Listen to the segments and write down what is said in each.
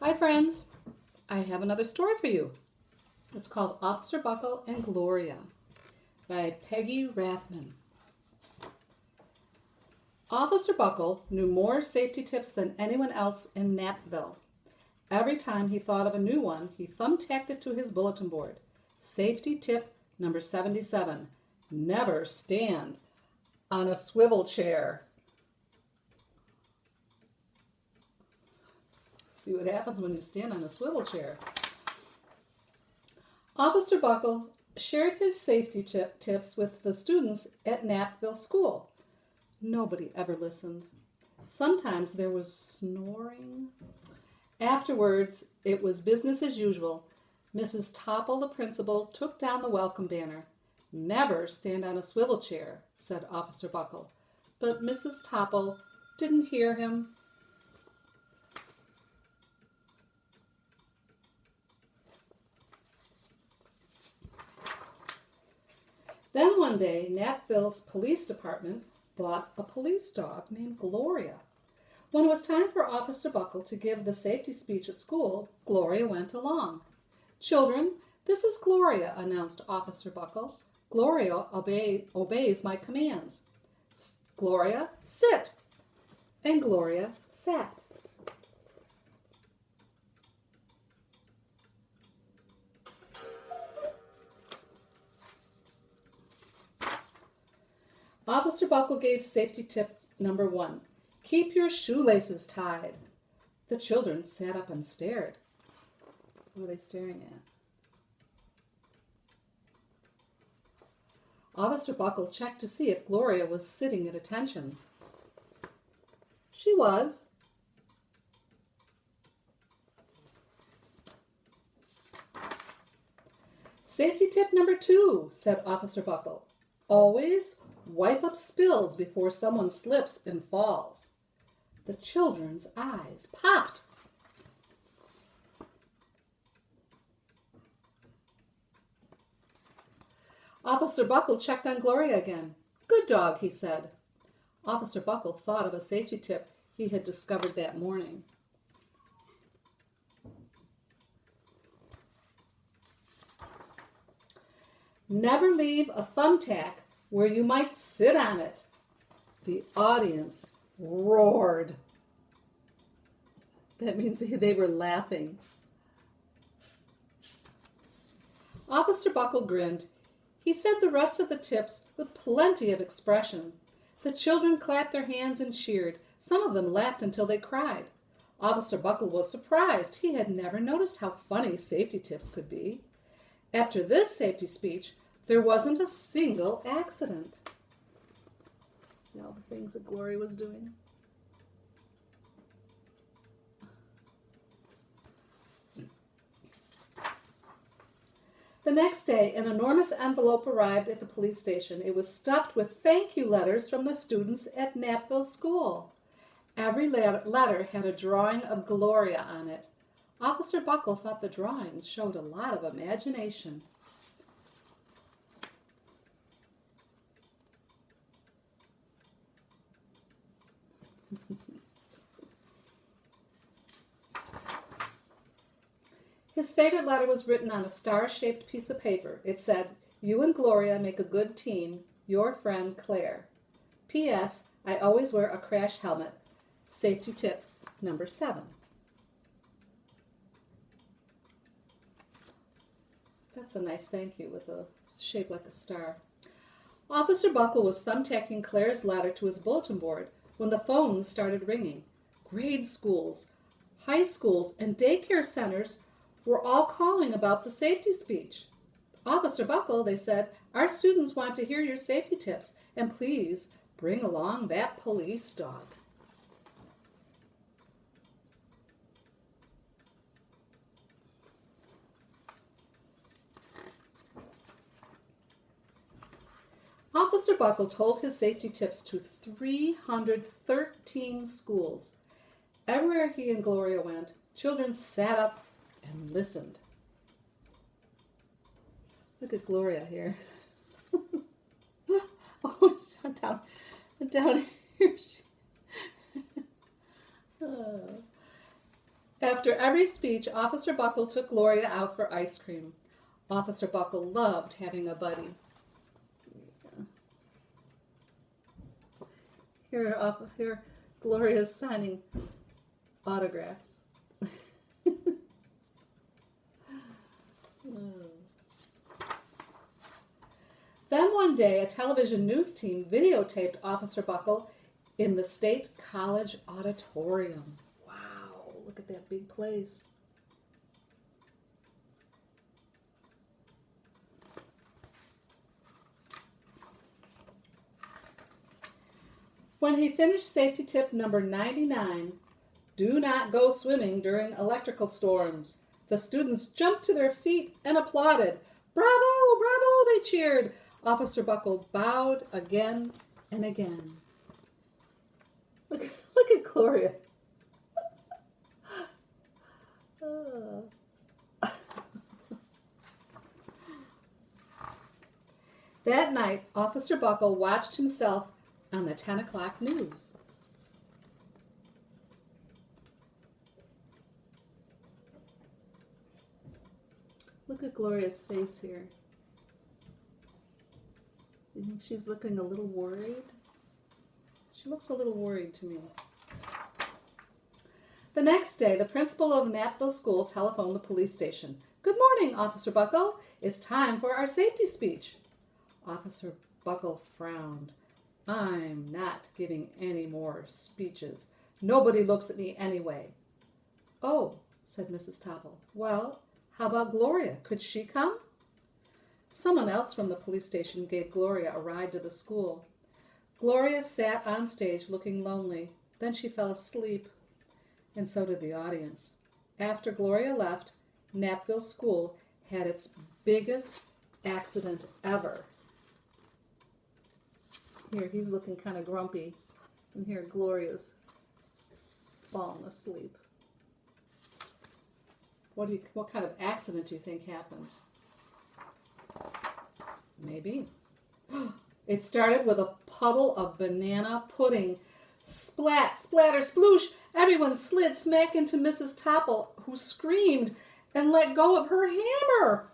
Hi, friends. I have another story for you. It's called Officer Buckle and Gloria by Peggy Rathman. Officer Buckle knew more safety tips than anyone else in Napville. Every time he thought of a new one, he thumbtacked it to his bulletin board. Safety tip number 77: never stand on a swivel chair. See what happens when you stand on a swivel chair. Officer Buckle shared his safety tips with the students at Napville School. Nobody ever listened. Sometimes there was snoring. Afterwards, it was business as usual. Mrs. Topple, the principal, took down the welcome banner. Never stand on a swivel chair, said Officer Buckle. But Mrs. Topple didn't hear him. Then one day, Napville's police department bought a police dog named Gloria. When it was time for Officer Buckle to give the safety speech at school, Gloria went along. Children, this is Gloria, announced Officer Buckle. Gloria obeys my commands. Gloria, sit. And Gloria sat. Officer Buckle gave safety tip number 1. Keep your shoelaces tied. The children sat up and stared. What were they staring at? Officer Buckle checked to see if Gloria was sitting at attention. She was. Safety tip number 2, said Officer Buckle. Always wipe up spills before someone slips and falls. The children's eyes popped. Officer Buckle checked on Gloria again. Good dog, he said. Officer Buckle thought of a safety tip he had discovered that morning. Never leave a thumbtack where you might sit on it. The audience roared. That means they were laughing. Officer Buckle grinned. He said the rest of the tips with plenty of expression. The children clapped their hands and cheered. Some of them laughed until they cried. Officer Buckle was surprised. He had never noticed how funny safety tips could be. After this safety speech, there wasn't a single accident. See all the things that Gloria was doing? The next day, an enormous envelope arrived at the police station. It was stuffed with thank you letters from the students at Napville School. Every letter had a drawing of Gloria on it. Officer Buckle thought the drawings showed a lot of imagination. His favorite letter was written on a star-shaped piece of paper. It said, You and Gloria make a good team. Your friend, Claire. P.S. I always wear a crash helmet. Safety tip number 7. That's a nice thank you with a shape like a star. Officer Buckle was thumbtacking Claire's letter to his bulletin board when the phones started ringing. Grade schools, high schools, and daycare centers were all calling about the safety speech. Officer Buckle, they said, our students want to hear your safety tips, and please bring along that police dog. Officer Buckle told his safety tips to 313 schools. Everywhere he and Gloria went, children sat up and listened. Look at Gloria here. Oh, down here. After every speech, Officer Buckle took Gloria out for ice cream. Officer Buckle loved having a buddy. Here, Gloria's signing autographs. Then one day, a television news team videotaped Officer Buckle in the State College auditorium. Wow, look at that big place. When he finished safety tip number 99, do not go swimming during electrical storms, the students jumped to their feet and applauded. Bravo, bravo, they cheered. Officer Buckle bowed again and again. Look at Gloria. That night, Officer Buckle watched himself on the 10 o'clock news. Look at Gloria's face here. You think she's looking a little worried? She looks a little worried to me. The next day, the principal of Knapville School telephoned the police station. Good morning, Officer Buckle. It's time for our safety speech. Officer Buckle frowned. I'm not giving any more speeches. Nobody looks at me anyway. Oh, said Mrs. Topple. Well, how about Gloria? Could she come? Someone else from the police station gave Gloria a ride to the school. Gloria sat on stage looking lonely. Then she fell asleep, and so did the audience. After Gloria left, Knapville School had its biggest accident ever. Here, he's looking kind of grumpy, and here Gloria's fallen asleep. What kind of accident do you think happened? Maybe. It started with a puddle of banana pudding. Splat, splatter, sploosh. Everyone slid smack into Mrs. Topple, who screamed and let go of her hammer.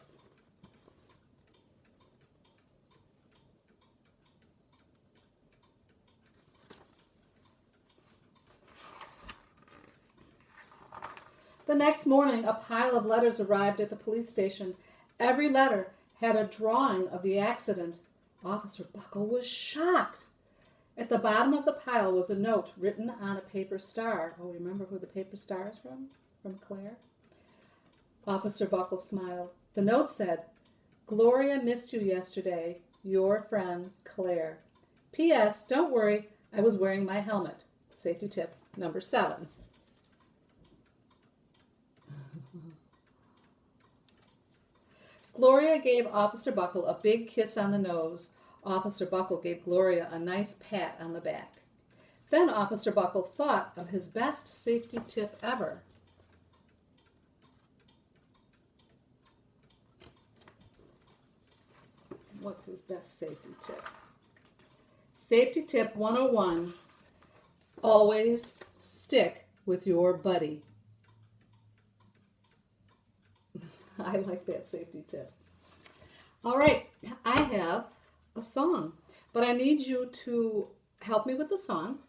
The next morning, a pile of letters arrived at the police station. Every letter had a drawing of the accident. Officer Buckle was shocked. At the bottom of the pile was a note written on a paper star. Oh, remember who the paper star is from? From Claire? Officer Buckle smiled. The note said, Gloria missed you yesterday. Your friend, Claire. P.S. Don't worry, I was wearing my helmet. Safety tip number 7. Gloria gave Officer Buckle a big kiss on the nose. Officer Buckle gave Gloria a nice pat on the back. Then Officer Buckle thought of his best safety tip ever. What's his best safety tip? Safety tip 101, always stick with your buddy. I like that safety tip. All right, I have a song, but I need you to help me with the song.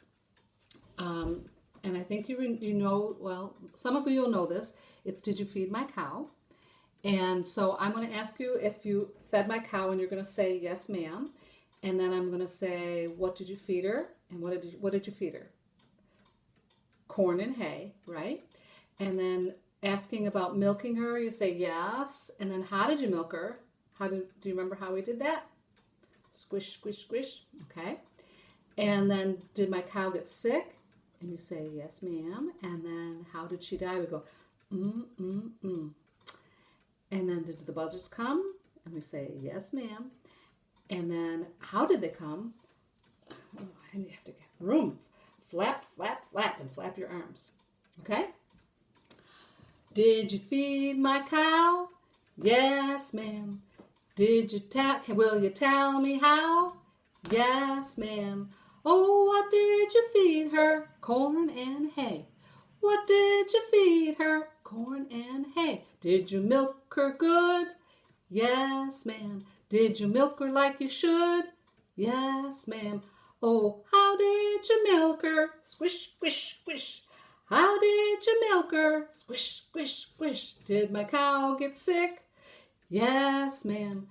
And I think you know, well, some of you will know this. It's Did You Feed My Cow? And so I'm going to ask you if you fed my cow, and you're going to say, yes, ma'am. And then I'm going to say, what did you feed her? And what did you feed her? Corn and hay, right? And then asking about milking her, you say yes. And then how did you milk her? Do you remember how we did that? Squish, squish, squish. Okay. And then did my cow get sick? And you say yes, ma'am. And then how did she die? We go mm. And then did the buzzards come? And we say yes, ma'am. And then how did they come? Oh, and you have to get room. Flap, flap, flap, and flap your arms. Okay? Did you feed my cow? Yes, ma'am. Will you tell me how? Yes, ma'am. Oh, what did you feed her? Corn and hay. What did you feed her? Corn and hay. Did you milk her good? Yes, ma'am. Did you milk her like you should? Yes, ma'am. Oh, how did you milk her? Squish, squish, squish. How did you milk her? Squish, squish, squish. Did my cow get sick? Yes, ma'am.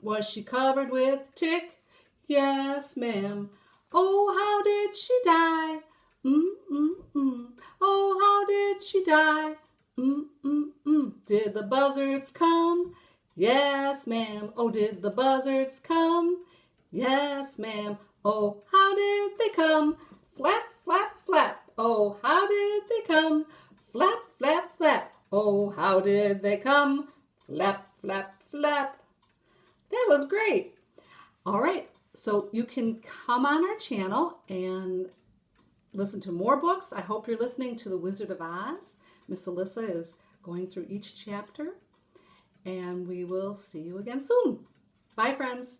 Was she covered with tick? Yes, ma'am. Oh, how did she die? Oh, how did she die? Did the buzzards come? Yes, ma'am. Oh, did the buzzards come? Yes, ma'am. Oh, how did they come? Flap, flap, flap. Oh, how did they come? Flap, flap, flap. Oh, how did they come? Flap, flap, flap. That was great. All right, so you can come on our channel and listen to more books. I hope you're listening to The Wizard of Oz. Miss Alyssa is going through each chapter, and we will see you again soon. Bye, friends.